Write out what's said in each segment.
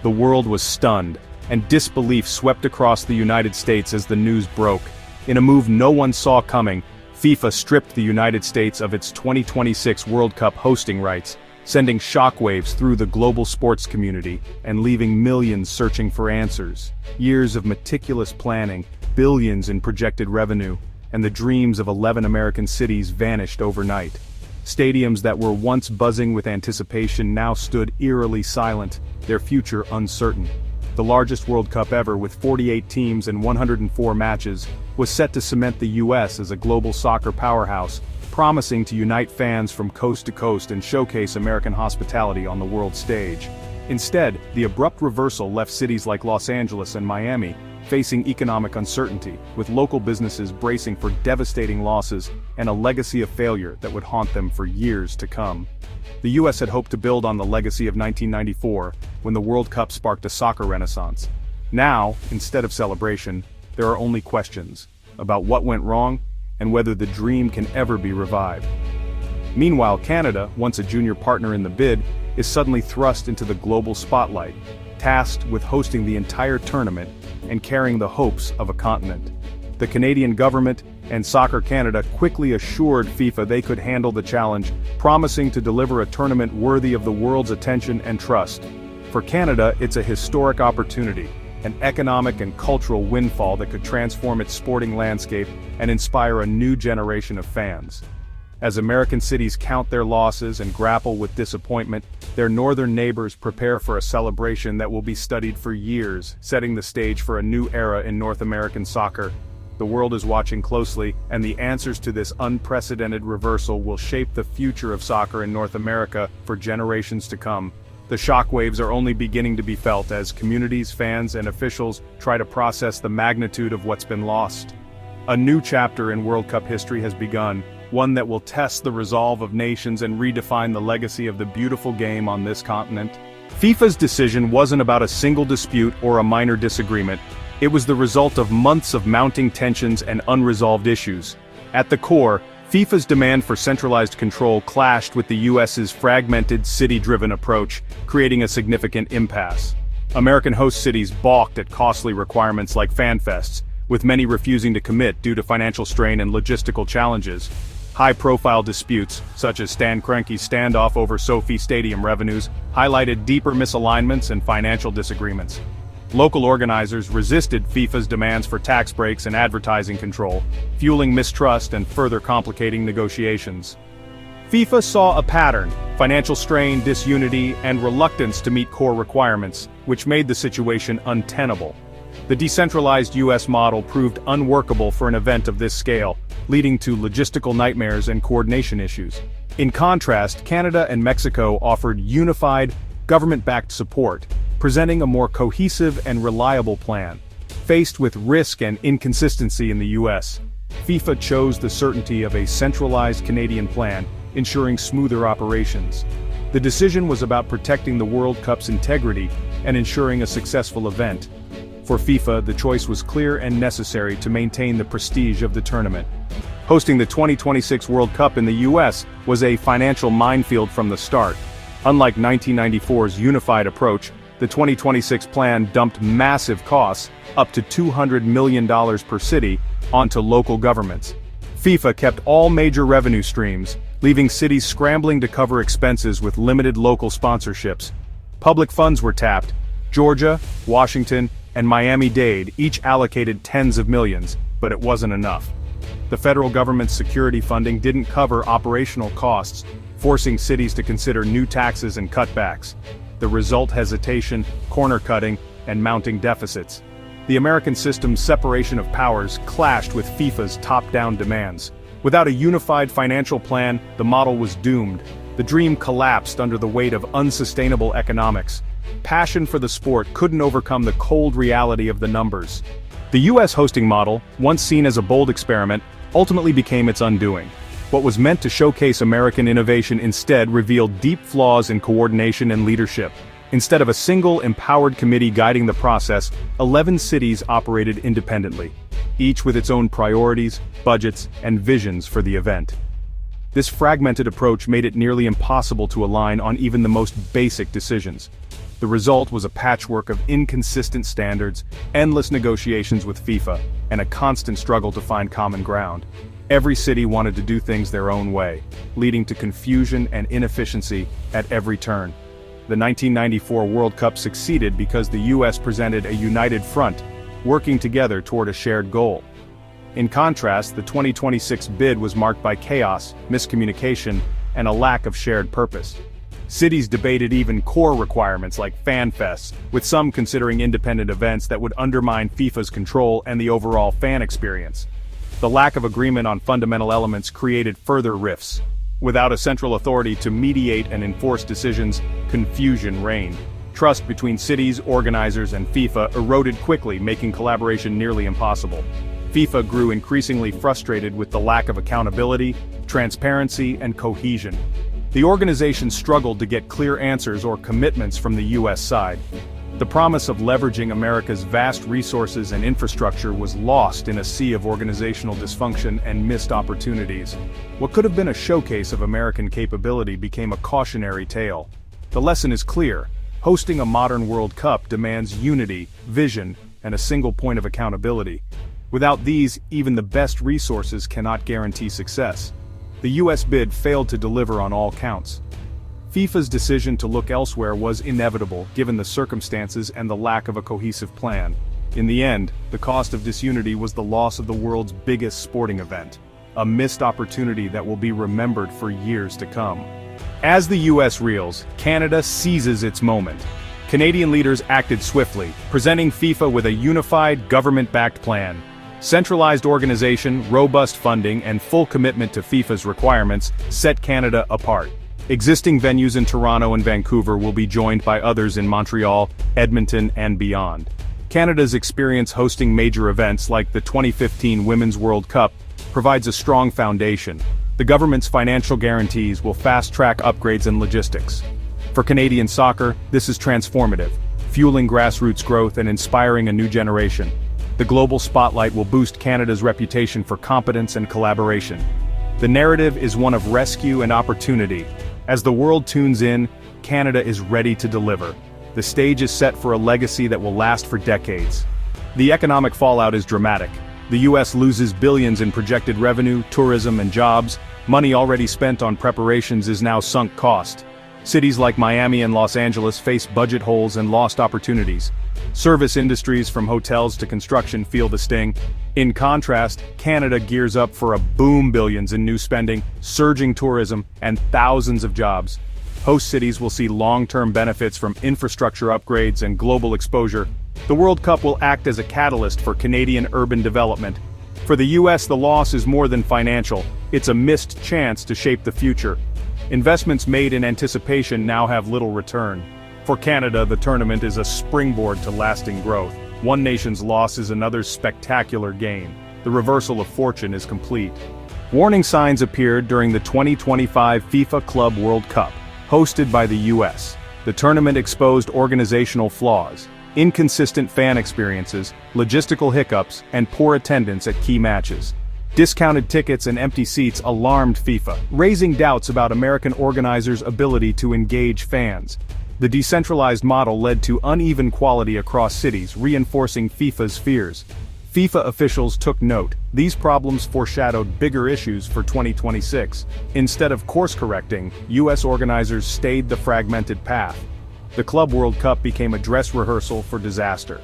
the world was stunned, and disbelief swept across the United States as the news broke. In a move no one saw coming, FIFA stripped the United States of its 2026 World Cup hosting rights, sending shockwaves through the global sports community and leaving millions searching for answers. Years of meticulous planning, billions in projected revenue, and the dreams of 11 American cities vanished overnight. Stadiums that were once buzzing with anticipation now stood eerily silent, their future uncertain. The largest World Cup ever, with 48 teams and 104 matches, was set to cement the U.S. as a global soccer powerhouse, promising to unite fans from coast to coast and showcase American hospitality on the world stage. Instead, the abrupt reversal left cities like Los Angeles and Miami facing economic uncertainty, with local businesses bracing for devastating losses and a legacy of failure that would haunt them for years to come. The U.S. had hoped to build on the legacy of 1994, when the World Cup sparked a soccer renaissance. Now, instead of celebration, there are only questions about what went wrong and whether the dream can ever be revived. Meanwhile, Canada, once a junior partner in the bid, is suddenly thrust into the global spotlight, tasked with hosting the entire tournament and carrying the hopes of a continent. The Canadian government and Soccer Canada quickly assured FIFA they could handle the challenge, promising to deliver a tournament worthy of the world's attention and trust. For Canada, it's a historic opportunity, an economic and cultural windfall that could transform its sporting landscape and inspire a new generation of fans. As American cities count their losses and grapple with disappointment, their northern neighbors prepare for a celebration that will be studied for years, setting the stage for a new era in North American soccer. The world is watching closely, and the answers to this unprecedented reversal will shape the future of soccer in North America for generations to come. The shockwaves are only beginning to be felt as communities, fans, and officials try to process the magnitude of what's been lost. A new chapter in World Cup history has begun, one that will test the resolve of nations and redefine the legacy of the beautiful game on this continent. FIFA's decision wasn't about a single dispute or a minor disagreement. It was the result of months of mounting tensions and unresolved issues. At the core, FIFA's demand for centralized control clashed with the US's fragmented, city-driven approach, creating a significant impasse. American host cities balked at costly requirements like FanFests, with many refusing to commit due to financial strain and logistical challenges. High-profile disputes, such as Stan Kroenke's standoff over Sophie Stadium revenues, highlighted deeper misalignments and financial disagreements. Local organizers resisted FIFA's demands for tax breaks and advertising control, fueling mistrust and further complicating negotiations. FIFA saw a pattern: financial strain, disunity, and reluctance to meet core requirements, which made the situation untenable. The decentralized U.S. model proved unworkable for an event of this scale, leading to logistical nightmares and coordination issues. In contrast, Canada and Mexico offered unified, government-backed support, presenting a more cohesive and reliable plan. Faced with risk and inconsistency in the U.S., FIFA chose the certainty of a centralized Canadian plan, ensuring smoother operations. The decision was about protecting the World Cup's integrity and ensuring a successful event. For FIFA, the choice was clear and necessary to maintain the prestige of the tournament. Hosting the 2026 World Cup in the U.S. was a financial minefield from the start. Unlike 1994's unified approach, the 2026 plan dumped massive costs, up to $200 million per city, onto local governments. FIFA kept all major revenue streams, leaving cities scrambling to cover expenses with limited local sponsorships. Public funds were tapped. Georgia, Washington, and Miami-Dade each allocated tens of millions, but it wasn't enough. The federal government's security funding didn't cover operational costs, forcing cities to consider new taxes and cutbacks. The result: hesitation, corner-cutting, and mounting deficits. The American system's separation of powers clashed with FIFA's top-down demands. Without a unified financial plan, the model was doomed. The dream collapsed under the weight of unsustainable economics. Passion for the sport couldn't overcome the cold reality of the numbers. The U.S. hosting model, once seen as a bold experiment, ultimately became its undoing. What was meant to showcase American innovation instead revealed deep flaws in coordination and leadership. Instead of a single, empowered committee guiding the process, 11 cities operated independently, each with its own priorities, budgets, and visions for the event. This fragmented approach made it nearly impossible to align on even the most basic decisions. The result was a patchwork of inconsistent standards, endless negotiations with FIFA, and a constant struggle to find common ground. Every city wanted to do things their own way, leading to confusion and inefficiency at every turn. The 1994 World Cup succeeded because the U.S. presented a united front, working together toward a shared goal. In contrast, the 2026 bid was marked by chaos, miscommunication, and a lack of shared purpose. Cities debated even core requirements like fan fests, with some considering independent events that would undermine FIFA's control and the overall fan experience. The lack of agreement on fundamental elements created further rifts. Without a central authority to mediate and enforce decisions, confusion reigned. Trust between cities, organizers, and FIFA eroded quickly, making collaboration nearly impossible. FIFA grew increasingly frustrated with the lack of accountability, transparency, and cohesion. The organization struggled to get clear answers or commitments from the U.S. side. The promise of leveraging America's vast resources and infrastructure was lost in a sea of organizational dysfunction and missed opportunities. What could have been a showcase of American capability became a cautionary tale. The lesson is clear: hosting a modern World Cup demands unity, vision, and a single point of accountability. Without these, even the best resources cannot guarantee success. The U.S. bid failed to deliver on all counts. FIFA's decision to look elsewhere was inevitable, given the circumstances and the lack of a cohesive plan. In the end, the cost of disunity was the loss of the world's biggest sporting event, a missed opportunity that will be remembered for years to come. As the U.S. reels, Canada seizes its moment. Canadian leaders acted swiftly, presenting FIFA with a unified, government-backed plan. Centralized organization, robust funding, and full commitment to FIFA's requirements set Canada apart. Existing venues in Toronto and Vancouver will be joined by others in Montreal, Edmonton, and beyond. Canada's experience hosting major events like the 2015 Women's World Cup provides a strong foundation. The government's financial guarantees will fast-track upgrades and logistics. For Canadian soccer, this is transformative, fueling grassroots growth and inspiring a new generation. The global spotlight will boost Canada's reputation for competence and collaboration. The narrative is one of rescue and opportunity. As the world tunes in, Canada is ready to deliver. The stage is set for a legacy that will last for decades. The economic fallout is dramatic. The U.S. loses billions in projected revenue, tourism, and jobs. Money already spent on preparations is now sunk cost. Cities like Miami and Los Angeles face budget holes and lost opportunities. Service industries from hotels to construction feel the sting. In contrast, Canada gears up for a boom: billions in new spending, surging tourism, and thousands of jobs. Host cities will see long-term benefits from infrastructure upgrades and global exposure. The World Cup will act as a catalyst for Canadian urban development. For the U.S., the loss is more than financial. It's a missed chance to shape the future. Investments made in anticipation now have little return. For Canada, the tournament is a springboard to lasting growth. One nation's loss is another's spectacular gain. The reversal of fortune is complete. Warning signs appeared during the 2025 FIFA Club World Cup, hosted by the U.S. The tournament exposed organizational flaws, inconsistent fan experiences, logistical hiccups, and poor attendance at key matches. Discounted tickets and empty seats alarmed FIFA, raising doubts about American organizers' ability to engage fans. The decentralized model led to uneven quality across cities, reinforcing FIFA's fears. FIFA officials took note. These problems foreshadowed bigger issues for 2026. Instead of course-correcting, U.S. organizers stayed the fragmented path. The Club World Cup became a dress rehearsal for disaster.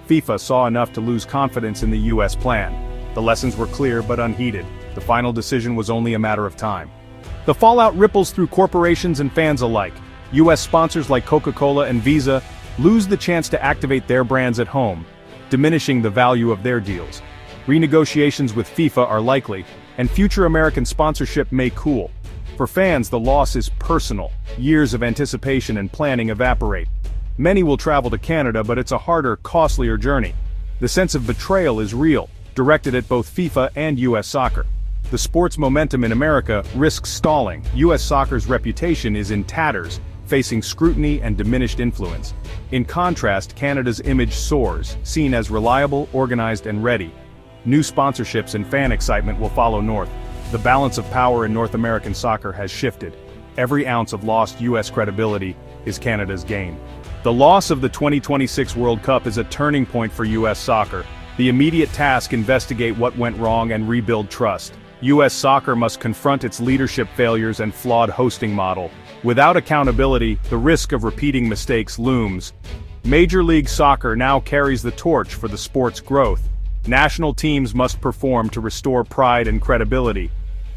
FIFA saw enough to lose confidence in the U.S. plan. The lessons were clear but unheeded. The final decision was only a matter of time. The fallout ripples through corporations and fans alike. U.S. sponsors like Coca-Cola and Visa lose the chance to activate their brands at home, diminishing the value of their deals. Renegotiations with FIFA are likely, and future American sponsorship may cool. For fans, the loss is personal. Years of anticipation and planning evaporate. Many will travel to Canada, but it's a harder, costlier journey. The sense of betrayal is real, directed at both FIFA and U.S. soccer. The sport's momentum in America risks stalling. U.S. soccer's reputation is in tatters, facing scrutiny and diminished influence. In contrast, Canada's image soars, seen as reliable, organized, and ready. New sponsorships and fan excitement will follow north. The balance of power in North American soccer has shifted. Every ounce of lost U.S. credibility is Canada's gain. The loss of the 2026 World Cup is a turning point for U.S. soccer. The immediate task: investigate what went wrong and rebuild trust. U.S. soccer must confront its leadership failures and flawed hosting model. Without accountability, the risk of repeating mistakes looms. Major League Soccer now carries the torch for the sport's growth. National teams must perform to restore pride and credibility.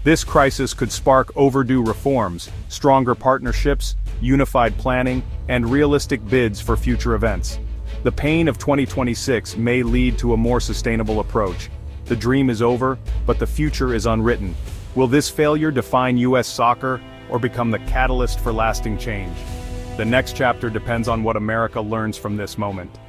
This crisis could spark overdue reforms, stronger partnerships, unified planning, and realistic bids for future events. The pain of 2026 may lead to a more sustainable approach. The dream is over, but the future is unwritten. Will this failure define U.S. soccer, or become the catalyst for lasting change? The next chapter depends on what America learns from this moment.